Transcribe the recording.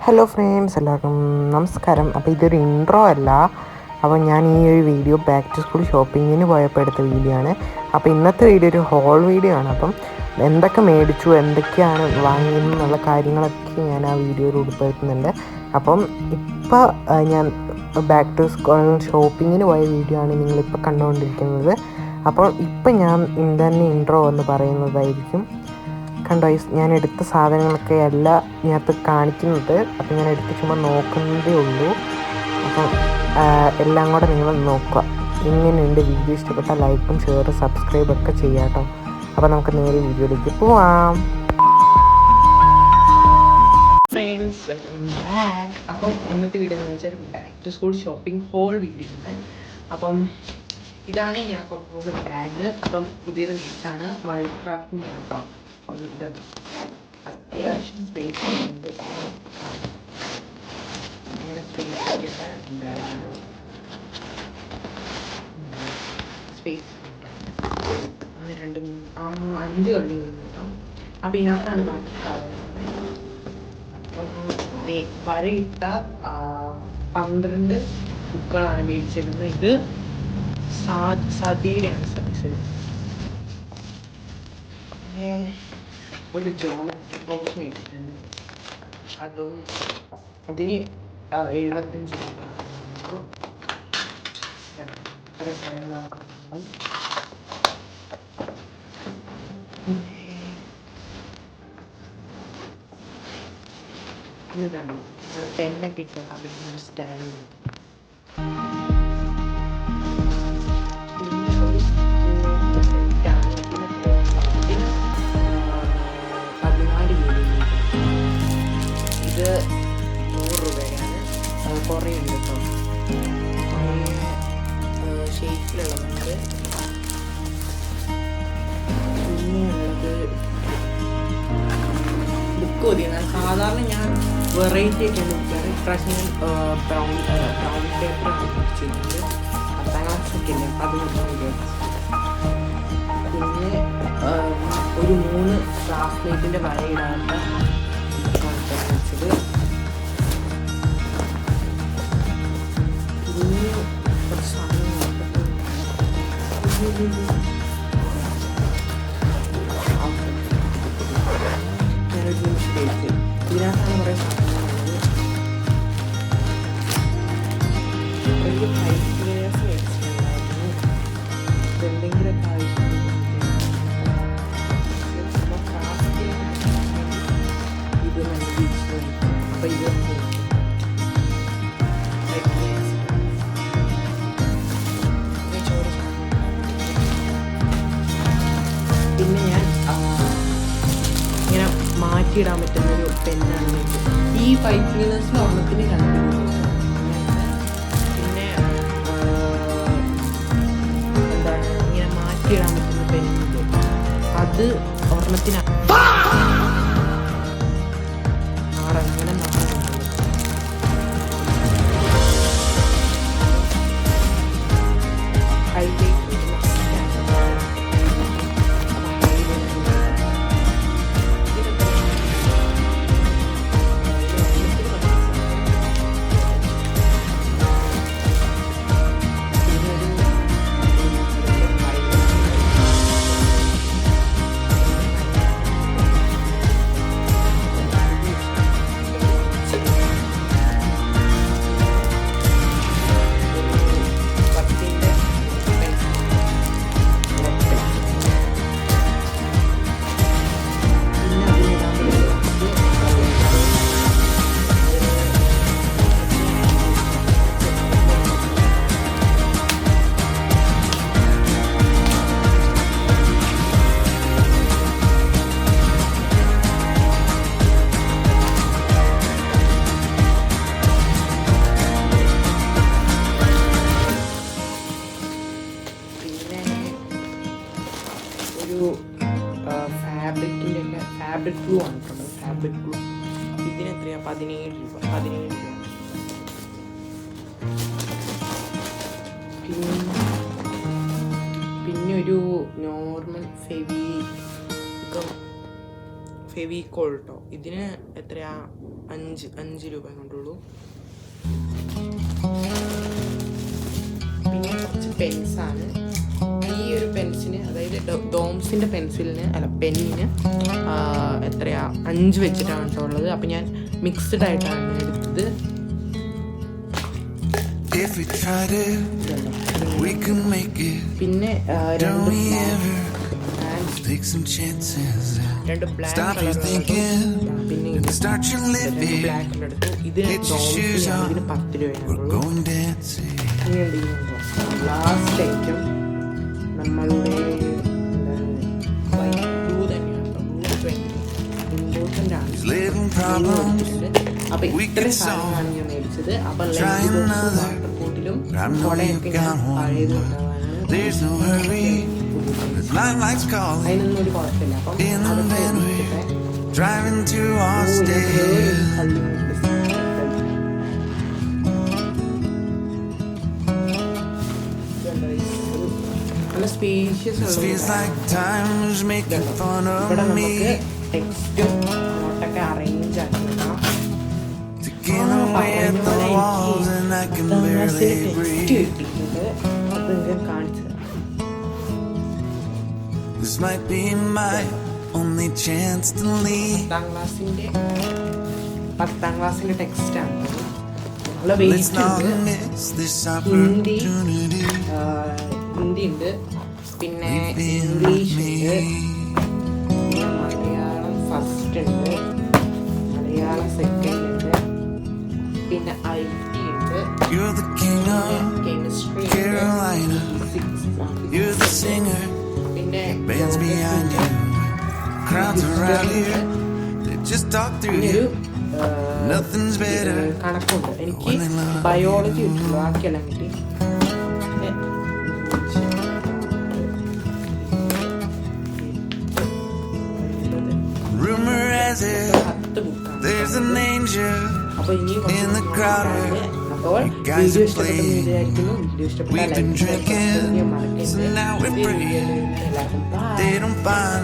Hello friends, എല്ലാവർക്കും നമസ്കാരം. അപ്പോൾ ഇതൊരു ഇൻട്രോ അല്ല. അപ്പോൾ ഞാൻ ഈ ഒരു വീഡിയോ ബാക്ക് ടു സ്കൂൾ ഷോപ്പിങ്ങിന് പോയപ്പോൾ എടുത്ത വീഡിയോ ആണ്. അപ്പോൾ ഇന്നത്തെ വീഡിയോ ഒരു ഹോൾ വീഡിയോ ആണ്. അപ്പം എന്തൊക്കെ മേടിച്ചു, എന്തൊക്കെയാണ് വാങ്ങിയെന്നുള്ള കാര്യങ്ങളൊക്കെ ഞാൻ ആ വീഡിയോയിൽ ഉൾപ്പെടുത്തുന്നുണ്ട്. അപ്പം ഇപ്പോൾ ഞാൻ ബാക്ക് ടു സ്കൂൾ ഷോപ്പിങ്ങിന് പോയ വീഡിയോ ആണ് നിങ്ങളിപ്പോൾ കണ്ടുകൊണ്ടിരിക്കുന്നത്. അപ്പോൾ ഇപ്പം ഞാൻ തന്നെ ഇൻട്രോ എന്ന് പറയുന്നതായിരിക്കും. കണ്ടോ, ഞാൻ എടുത്ത സാധനങ്ങളൊക്കെ അല്ല ഇതിനകത്ത് കാണിക്കുന്നത്. അപ്പം ഞാൻ എടുത്ത് ചുമ്മാ നോക്കുന്നതേ ഉള്ളൂ. അപ്പം എല്ലാം കൂടെ നിങ്ങൾ നോക്കുക. ഇങ്ങനെയുണ്ട്. വീഡിയോ ഇഷ്ടപ്പെട്ടാൽ ലൈക്കും ഷെയറും സബ്സ്ക്രൈബൊക്കെ ചെയ്യാം കേട്ടോ. അപ്പോൾ നമുക്ക് നേരെ വീഡിയോയിലേക്ക് പോവാം. Friends, welcome back. അപ്പം ഇന്നത്തെ വീഡിയോ എന്ന് വെച്ചാൽ back to school shopping haul video ആണ്. അപ്പം ഇതാണ് ഞാൻ കൊണ്ടുപോകുന്ന ബാഗ്. അപ്പം പുതിയത് മേടിച്ചാണ് വൈൽഡ് ക്രാഫ്റ്റിൻ്റെ കേട്ടോ. അത്യാവശ്യം സ്പേസ് ഉണ്ട്. അങ്ങനെ സ്പേസ് അങ്ങനെ 2, 3, 5 കളി കിട്ടും. അപ്പം ഇതിനകത്താണ് വരയിട്ട 12 ബുക്കുകളാണ് മേടിച്ചിരുന്നത്. ഇത് സതിയുടെയാണ് സൈസ്. ഒരു ജോമെട്രി ബോക്സ് മേടിച്ചിട്ടുണ്ട്. അതും അതിന് 75 രൂപ. ഇതാണ് പെന്നൊക്കെ ഇട്ടാൽ സ്റ്റാൻഡ്. ഇത് 100 രൂപയാണ്. കുറേ ഉണ്ട് കേട്ടോ. കുറേ ഷേപ്പിലുള്ളതുണ്ട്. പിന്നെയുള്ളത് ബുക്ക് മതിയാണ്. സാധാരണ ഞാൻ വെറൈറ്റി ഒക്കെയാണ് ബുക്കാറ്. ഇപ്രാവശ്യം ഞാൻ ബ്രൗൺ പേപ്പറാണ് പഠിച്ചിരുന്നത്. 10ാം ക്ലാസ്സൊക്കെ അല്ലേ, അപ്പം അത് പിന്നെ ഒരു 3 ക്ലാസ്മേറ്റിൻ്റെ വരയിടാത്ത വെച്ചത്. പിന്നെ കുറച്ച് സാധനം ഞാനൊരു നിമിഷം കഴിച്ചു. ഇതിനകത്താണ് കുറേ സാധനങ്ങളുള്ളത്. ഒരു 5 layers മേടിച്ചിട്ടുണ്ടായിരുന്നു. എന്തെങ്കിലുമൊക്കെ ആവശ്യം ഇത് നല്ല ബീച്ച്. അപ്പം ഇത് പിന്നെ ഞാൻ ഇങ്ങനെ മാറ്റിയിടാൻ പറ്റുന്നൊരു പെന്നാണ്. ഈ 5 ക്ലീനേഴ്സിന് ഒരെണ്ണത്തിന് 2 രൂപ. പിന്നെ എന്താണ് ഇങ്ങനെ മാറ്റിയിടാൻ പറ്റുന്ന പെന്നുണ്ട്. അത് ഒരെണ്ണത്തിന് 6. അങ്ങനെ 4 ഫാബ്രിക് ഗ്ലൂ ആണ് കേട്ടോ. ഫാബ്രിക് ഗ്ലൂ ഇതിന് എത്രയാണ്? 17 രൂപ. 17 രൂപ. പിന്നെ ഒരു നോർമൽ ഫെവിക്കോൾ കേട്ടോ. ഇതിന് എത്രയാ, 5 രൂപ കൊണ്ടുള്ളൂ. പിന്നെ കുറച്ച് പെൻസാണ്. ഈ ഒരു പെൻസിന്, അതായത് ഡോംസിൻ്റെ പെൻസിലിന് അല്ല പെന്നിന് എത്രയാ 5 വെച്ചിട്ടാണ് കേട്ടോ ഉള്ളത്. അപ്പം ഞാൻ മിക്സ്ഡ് ആയിട്ടാണ് എടുത്തത്. പിന്നെ രണ്ട് ബ്ലാക്ക് കളർ, പിന്നെ ബ്ലാക്ക് കളർ എടുത്തു. ഇതിന് 10 രൂപയാണുള്ളൂ. ലാസ്റ്റ് ഐറ്റം നമ്മളുടെ ബ്ലൂ തന്നെയാണ്, ഇമ്പോർട്ടൻ്റ് ആണ്. അപ്പം ഇത്രയും സാധനമാണ് ഞാൻ മേടിച്ചത്. അപ്പം വാട്ടർ ബോട്ടിലും കുടയൊക്കെ ഞാൻ പഴയത് അതിനൊന്നും ഒരു കുഴപ്പമില്ല. അപ്പം നല്ല സ്പേഷ്യസ് ഇവിടെ നമുക്ക് ടെക്സ്റ്റും നോട്ടൊക്കെ അറേഞ്ച് ആക്കി വെക്കണം. ടെക്സ്റ്റ് കിട്ടിയിട്ടുണ്ട്, അത് ഞാൻ കാണിച്ചു തരാം. This might be my only chance to leave. 10th ക്ലാസ്സിന്റെ ടെക്സ്റ്റ് ആണ്. നല്ല വെയിറ്റ് ഉണ്ട്. ഹിന്ദി ഉണ്ട്, പിന്നെ ഇംഗ്ലീഷ് ഉണ്ട്, പിന്നെ മലയാളം ഫസ്റ്റ് ഉണ്ട്, മലയാളം സെക്കൻഡ് ഉണ്ട്, പിന്നെ IT ഉണ്ട്, കെമിസ്ട്രി ഉണ്ട്, ഫിസിക്സ്, പിന്നെ കണക്കുണ്ട്. എനിക്ക് ബയോളജി കിട്ടുള്ളൂ, ബാക്കിയെല്ലാം കിട്ടി. There's an angel in the crowd. Video ഇഷ്ടപ്പെട്ടെന്ന് We've been drinking, so now we're free. They don't find